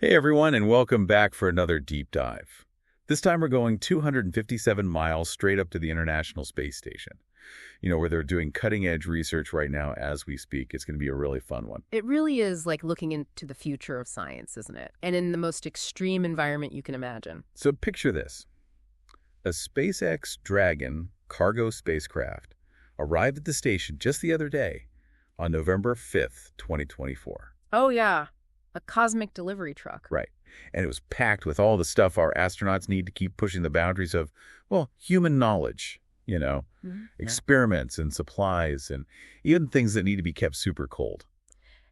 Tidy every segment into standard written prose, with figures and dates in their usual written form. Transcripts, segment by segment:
Hey everyone, and welcome back for another deep dive. This time we're going 257 miles straight up to the International Space Station. Where they're doing cutting-edge research right now as we speak. It's going to be a really fun one. It really is like looking into the future of science, isn't it? And in the most extreme environment you can imagine. So picture this. A SpaceX Dragon cargo spacecraft arrived at the station just the other day on November 5th, 2024. Oh, yeah. A cosmic delivery truck. Right. And it was packed with all the stuff our astronauts need to keep pushing the boundaries of, well, human knowledge, experiments and supplies and even things that need to be kept super cold.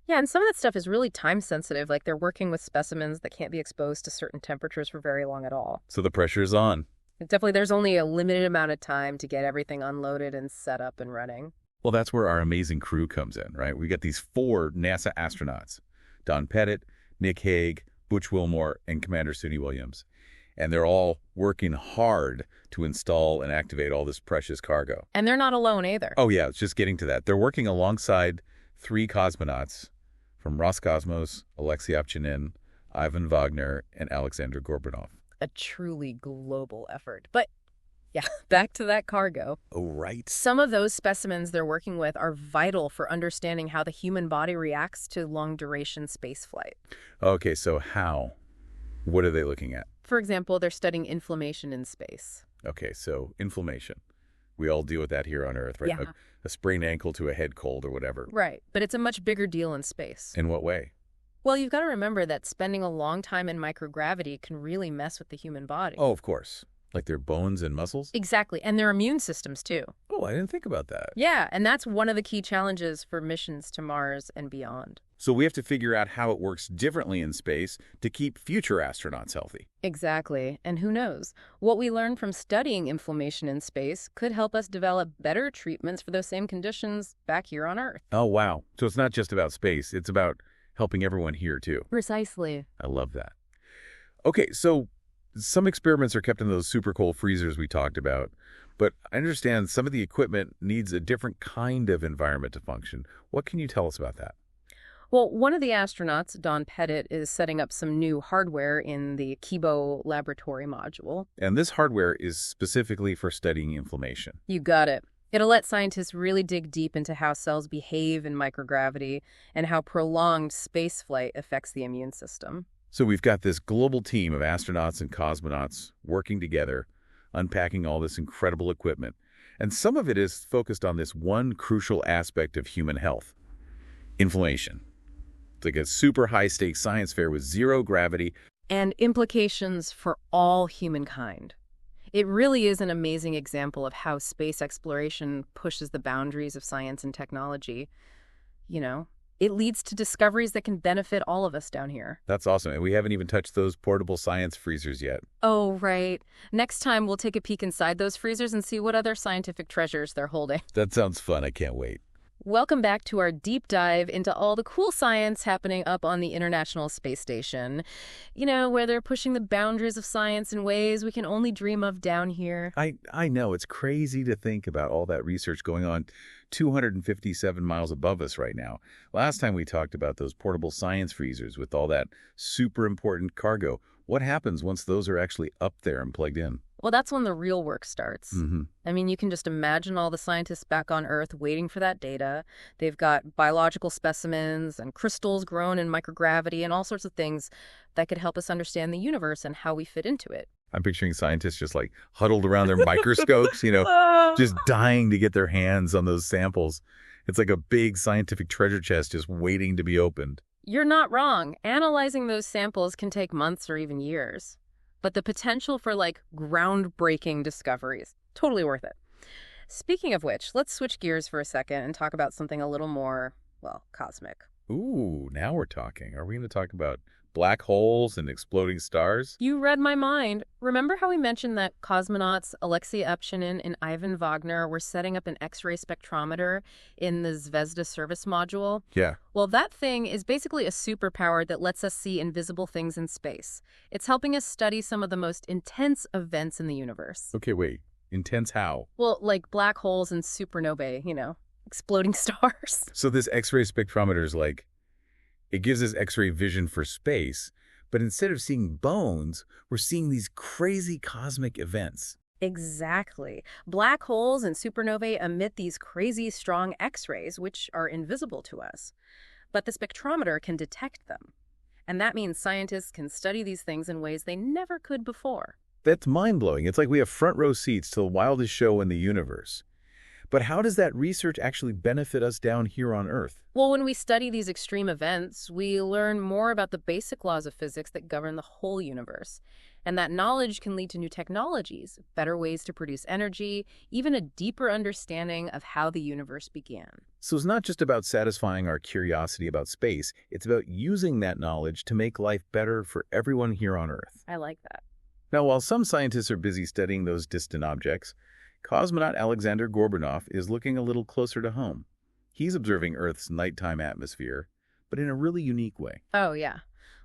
Yeah, and some of that stuff is really time sensitive, like they're working with specimens that can't be exposed to certain temperatures for very long at all. So the pressure's on. Definitely, there's only a limited amount of time to get everything unloaded and set up and running. Well, that's where our amazing crew comes in, right? We got these 4 NASA astronauts, Don Pettit, Nick Hague, Butch Wilmore, and Commander Suni Williams. And they're all working hard to install and activate all this precious cargo. And they're not alone either. Oh, yeah, it's just getting to that. They're working alongside 3 cosmonauts from Roscosmos, Alexei Ovchinin, Ivan Wagner, and Alexander Gorbanov. A truly global effort. But yeah, back to that cargo. Oh, right. Some of those specimens they're working with are vital for understanding how the human body reacts to long-duration spaceflight. Okay, so how? What are they looking at? For example, they're studying inflammation in space. Okay, so inflammation. We all deal with that here on Earth, right? Yeah. A sprained ankle to a head cold or whatever. Right, but it's a much bigger deal in space. In what way? Well, you've got to remember that spending a long time in microgravity can really mess with the human body. Oh, of course. Like their bones and muscles? Exactly, and their immune systems, too. Oh, I didn't think about that. Yeah, and that's one of the key challenges for missions to Mars and beyond. So we have to figure out how it works differently in space to keep future astronauts healthy. Exactly, and who knows? What we learn from studying inflammation in space could help us develop better treatments for those same conditions back here on Earth. Oh, wow. So it's not just about space. It's about helping everyone here, too. Precisely. I love that. Okay, so some experiments are kept in those super cold freezers we talked about, but I understand some of the equipment needs a different kind of environment to function. What can you tell us about that? Well, one of the astronauts, Don Pettit, is setting up some new hardware in the Kibo laboratory module. And this hardware is specifically for studying inflammation. You got it. It'll let scientists really dig deep into how cells behave in microgravity and how prolonged spaceflight affects the immune system. So we've got this global team of astronauts and cosmonauts working together, unpacking all this incredible equipment. And some of it is focused on this one crucial aspect of human health, inflammation. It's like a super high-stakes science fair with zero gravity. And implications for all humankind. It really is an amazing example of how space exploration pushes the boundaries of science and technology. It leads to discoveries that can benefit all of us down here. That's awesome. And we haven't even touched those portable science freezers yet. Oh, right. Next time, we'll take a peek inside those freezers and see what other scientific treasures they're holding. That sounds fun. I can't wait. Welcome back to our deep dive into all the cool science happening up on the International Space Station. Where they're pushing the boundaries of science in ways we can only dream of down here. I know. It's crazy to think about all that research going on 257 miles above us right now. Last time we talked about those portable science freezers with all that super important cargo. What happens once those are actually up there and plugged in? Well, that's when the real work starts. I mean, you can just imagine all the scientists back on Earth waiting for that data. They've got biological specimens and crystals grown in microgravity and all sorts of things that could help us understand the universe and how we fit into it. I'm picturing scientists just like huddled around their microscopes, just dying to get their hands on those samples. It's like a big scientific treasure chest just waiting to be opened. You're not wrong. Analyzing those samples can take months or even years. But the potential for, groundbreaking discoveries, totally worth it. Speaking of which, let's switch gears for a second and talk about something a little more, cosmic. Ooh, now we're talking. Are we going to talk about black holes and exploding stars? You read my mind. Remember how we mentioned that cosmonauts Alexei Ovchinin and Ivan Wagner were setting up an X-ray spectrometer in the Zvezda service module? Yeah. Well, that thing is basically a superpower that lets us see invisible things in space. It's helping us study some of the most intense events in the universe. Okay, wait. Intense how? Well, like black holes and supernovae, exploding stars. So this X-ray spectrometer is it gives us X-ray vision for space, But instead of seeing bones, we're seeing these crazy cosmic events. Exactly. Black holes and supernovae emit these crazy strong X-rays, which are invisible to us. But the spectrometer can detect them. And that means scientists can study these things in ways they never could before. That's mind-blowing. It's like we have front row seats to the wildest show in the universe. But how does that research actually benefit us down here on Earth? Well, when we study these extreme events, we learn more about the basic laws of physics that govern the whole universe. And that knowledge can lead to new technologies, better ways to produce energy, even a deeper understanding of how the universe began. So it's not just about satisfying our curiosity about space, it's about using that knowledge to make life better for everyone here on Earth. I like that. Now, while some scientists are busy studying those distant objects, cosmonaut Alexander Gorbanov is looking a little closer to home. He's observing Earth's nighttime atmosphere, but in a really unique way. Oh, yeah.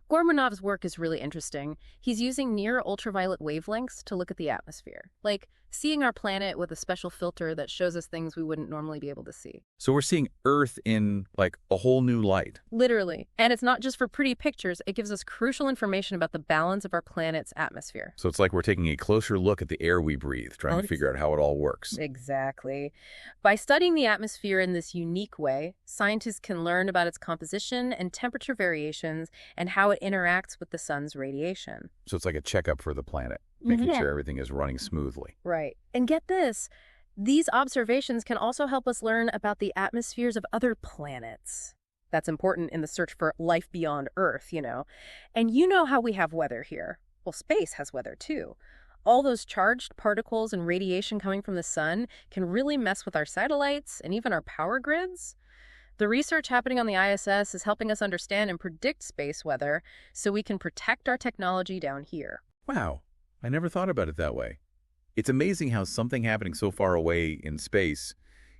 Gorbanov's work is really interesting. He's using near-ultraviolet wavelengths to look at the atmosphere, like seeing our planet with a special filter that shows us things we wouldn't normally be able to see. So we're seeing Earth in, like, a whole new light. Literally. And it's not just for pretty pictures. It gives us crucial information about the balance of our planet's atmosphere. So it's like we're taking a closer look at the air we breathe, trying to figure out how it all works. Exactly. By studying the atmosphere in this unique way, scientists can learn about its composition and temperature variations and how it interacts with the sun's radiation. So it's like a checkup for the planet, making sure everything is running smoothly. Right. And get this, these observations can also help us learn about the atmospheres of other planets. That's important in the search for life beyond Earth, you know. And you know how we have weather here. Well, space has weather too. All those charged particles and radiation coming from the sun can really mess with our satellites and even our power grids. The research happening on the ISS is helping us understand and predict space weather so we can protect our technology down here. Wow, I never thought about it that way. It's amazing how something happening so far away in space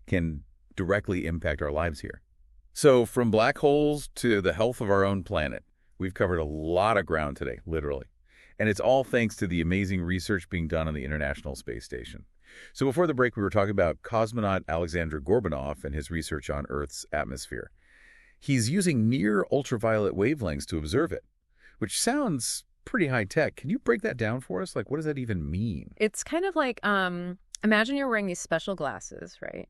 can directly impact our lives here. So from black holes to the health of our own planet, we've covered a lot of ground today, literally. And it's all thanks to the amazing research being done on the International Space Station. So before the break, we were talking about cosmonaut Alexander Gorbanov and his research on Earth's atmosphere. He's using near ultraviolet wavelengths to observe it, which sounds pretty high-tech. Can you break that down for us? Like, what does that even mean? It's kind of like, imagine you're wearing these special glasses, right?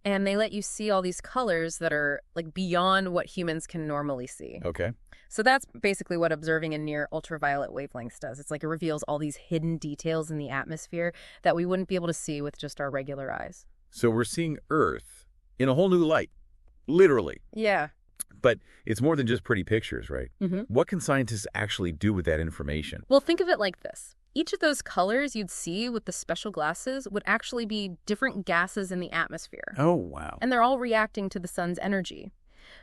And they let you see all these colors that are like beyond what humans can normally see. Okay. So that's basically what observing in near ultraviolet wavelengths does. It's like it reveals all these hidden details in the atmosphere that we wouldn't be able to see with just our regular eyes. So we're seeing Earth in a whole new light, literally. Yeah. But it's more than just pretty pictures, right? Mm-hmm. What can scientists actually do with that information? Well, think of it like this. Each of those colors you'd see with the special glasses would actually be different gases in the atmosphere. Oh, wow. And they're all reacting to the sun's energy.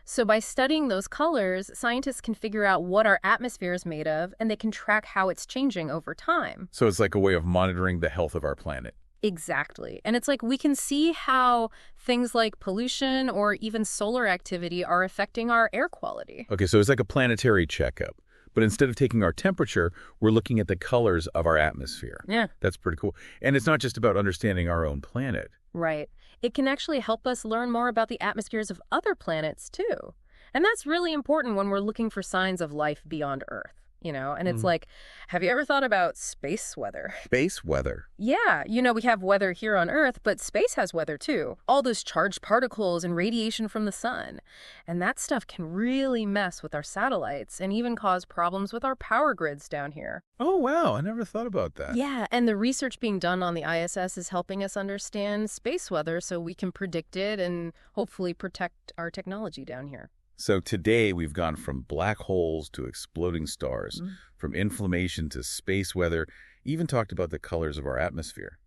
So by studying those colors, scientists can figure out what our atmosphere is made of, and they can track how it's changing over time. So it's like a way of monitoring the health of our planet. Exactly. And it's like we can see how things like pollution or even solar activity are affecting our air quality. Okay, so it's like a planetary checkup. But instead of taking our temperature, we're looking at the colors of our atmosphere. Yeah. That's pretty cool. And it's not just about understanding our own planet. Right. It can actually help us learn more about the atmospheres of other planets, too. And that's really important when we're looking for signs of life beyond Earth. You know, and it's like, have you ever thought about space weather? Space weather? Yeah, you know, we have weather here on Earth, but space has weather too. All those charged particles and radiation from the sun. And that stuff can really mess with our satellites and even cause problems with our power grids down here. Oh, wow. I never thought about that. Yeah, and the research being done on the ISS is helping us understand space weather so we can predict it and hopefully protect our technology down here. So today we've gone from black holes to exploding stars, from inflammation to space weather, even talked about the colors of our atmosphere.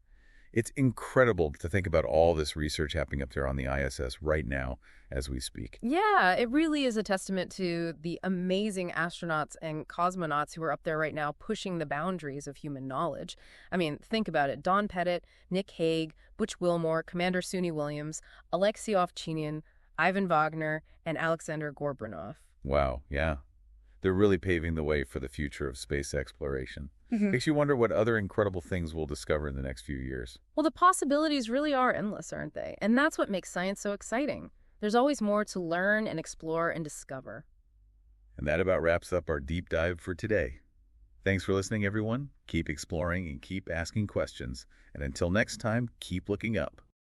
It's incredible to think about all this research happening up there on the ISS right now as we speak. Yeah, it really is a testament to the amazing astronauts and cosmonauts who are up there right now pushing the boundaries of human knowledge. I mean, think about it. Don Pettit, Nick Hague, Butch Wilmore, Commander Suni Williams, Alexei Ovchinin, Ivan Wagner, and Alexander Gorbanov. Wow, yeah. They're really paving the way for the future of space exploration. Makes you wonder what other incredible things we'll discover in the next few years. Well, the possibilities really are endless, aren't they? And that's what makes science so exciting. There's always more to learn and explore and discover. And that about wraps up our deep dive for today. Thanks for listening, everyone. Keep exploring and keep asking questions. And until next time, keep looking up.